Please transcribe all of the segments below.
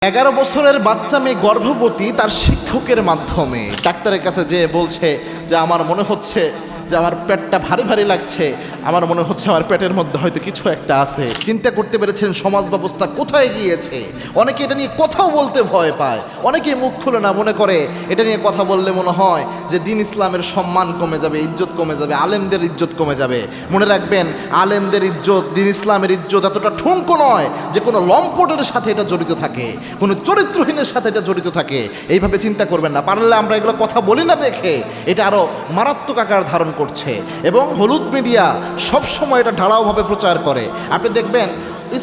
11 বছরের বাচ্চা মেয়ে গর্ভবতী তার শিক্ষকের মাধ্যমে ডাক্তারের কাছে যেয়ে বলছে যে আমার মনে হচ্ছে যে আমার পেটটা ভারী ভারী লাগছে, আমার মনে হচ্ছে আমার পেটের মধ্যে হয়তো কিছু একটা আছে। চিন্তা করতে পেরেছেন সমাজ ব্যবস্থা কোথায় গিয়েছে। অনেকে এটা নিয়ে কথাও বলতে ভয় পায়, অনেকে মুখ খুলে না, মনে করে এটা নিয়ে কথা বললে মনে হয় যে দিন ইসলামের সম্মান কমে যাবে, ইজ্জত কমে যাবে, আলেমদের ইজ্জত কমে যাবে। মনে রাখবেন, আলেমদের ইজ্জত, দিন ইসলামের ইজ্জত এতটা ঠুনকো নয় যে কোনো লম্পটের সাথে এটা জড়িত থাকে, কোনো চরিত্রহীনের সাথে এটা জড়িত থাকে। এইভাবে চিন্তা করবেন না। পারলে আমরা এগুলো কথা বলি না দেখে এটা আরও মারাত্মক আকার ধারণ করছে, এবং হলুদ মিডিয়া সবসময় এটা ঢালাওভাবে প্রচার করে। আপনি দেখবেন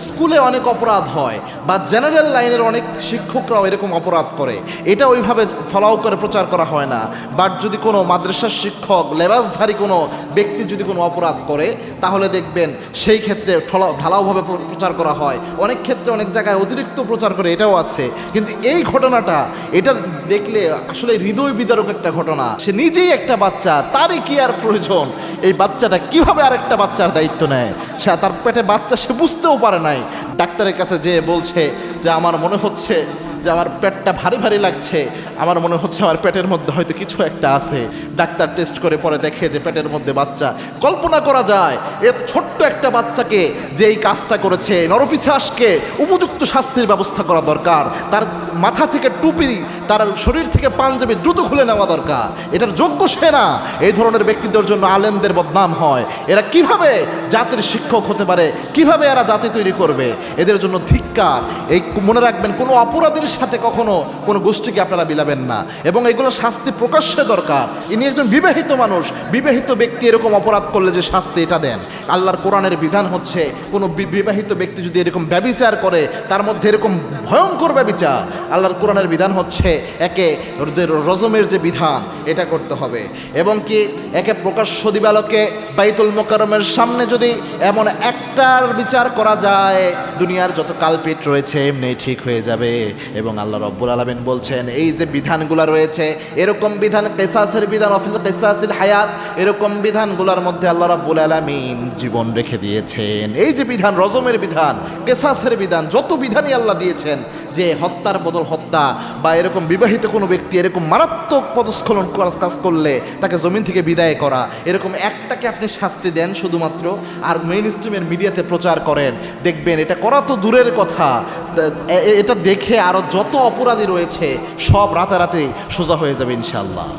স্কুলে অনেক অপরাধ হয়, বা জেনারেল লাইনের অনেক শিক্ষকরাও এরকম অপরাধ করে, এটা ওইভাবে ফলাও করে প্রচার করা হয় না। বাট যদি কোনো মাদ্রাসার শিক্ষক, লেবাসধারী কোনো ব্যক্তি যদি কোনো অপরাধ করে, তাহলে দেখবেন সেই ক্ষেত্রে ঢালাওভাবে প্রচার করা হয়। অনেক ক্ষেত্রে অনেক জায়গায় অতিরিক্ত প্রচার করে, এটাও আছে। কিন্তু এই ঘটনাটা, এটা দেখলে আসলে হৃদয় বিদারক একটা ঘটনা। সে নিজেই একটা বাচ্চা, তারই কি আর প্রয়োজন এই বাচ্চাটা কিভাবে আরেকটা বাচ্চার দায়িত্ব নেয়। সে তার পেটে বাচ্চা, সে বুঝতেও পারে নাই। ডাক্তারের কাছে যেয়ে বলছে যে আমার মনে হচ্ছে যে আমার পেটটা ভারী ভারী লাগছে, আমার মনে হচ্ছে আমার পেটের মধ্যে হয়তো কিছু একটা আছে। ডাক্তার টেস্ট করে পরে দেখে যে পেটের মধ্যে বাচ্চা। কল্পনা করা যায় এ ছোট্ট একটা বাচ্চাকে যে এই কাজটা করেছে, নরপিশাচকে উপযুক্ত শাস্তির ব্যবস্থা করা দরকার। তার মাথা থেকে টুপি, তার শরীর থেকে পাঞ্জাবি দ্রুত খুলে নেওয়া দরকার। এটার যোগ্য সে না। এই ধরনের ব্যক্তিদের জন্য আলেমদের বদনাম হয়। এরা কিভাবে জাতির শিক্ষক হতে পারে, কিভাবে এরা জাতি তৈরি করবে? এদের জন্য ধিক্কার। এই মনে রাখবেন, কোনো অপরাধের সাথে কখনো কোনো গোষ্ঠীকে আপনারা মিলাবেন না, এবং এগুলো শাস্তি প্রকাশ্যে দরকার। ইনি একজন বিবাহিত মানুষ, বিবাহিত ব্যক্তি এরকম অপরাধ করলে যে শাস্তি, এটা দেন। আল্লাহর কোরআনের বিধান হচ্ছে কোনো বিবাহিত ব্যক্তি যদি এরকম ব্যভিচার করে, তার মধ্যে এরকম ভয়ঙ্কর ব্যভিচার, আল্লাহর কোরআনের বিধান হচ্ছে একে যে রজমের যে বিধান, এটা করতে হবে। এবং কি একে প্রকাশ্য দিবালোকে বাইতুল মোকাররমের সামনে যদি এমন একটার বিচার করা যায়, দুনিয়ার যত কালপিট রয়েছে এমনি ঠিক হয়ে যাবে। এবং আল্লাহ রব্বুল আলামিন বলছেন, এই যে বিধানগুলো রয়েছে, এরকম বিধান, কিসাসের বিধান, কিসাসিল হায়াত, এরকম বিধানগুলোর মধ্যে আল্লাহ রব্বুল আলামিন জীবন রেখে দিয়েছেন। এই যে বিধান, রজমের বিধান, কিসাসের বিধান, যত বিধানই আল্লাহ দিয়েছেন, যে হত্যার বদল হত্যা, বা এরকম বিবাহিত কোনো ব্যক্তি এরকম মারাত্মক পদস্খলন কাজ করলে তাকে জমিন থেকে বিদায় করা, এরকম একটাকে আপনি শাস্তি দেন শুধুমাত্র, আর মেইন স্ট্রিমের মিডিয়াতে প্রচার করেন। দেখবেন এটা করা তো দূরের কথা, এটা দেখে আরও যত অপরাধী রয়েছে সব রাতারাতি সোজা হয়ে যাবে ইনশাআল্লাহ।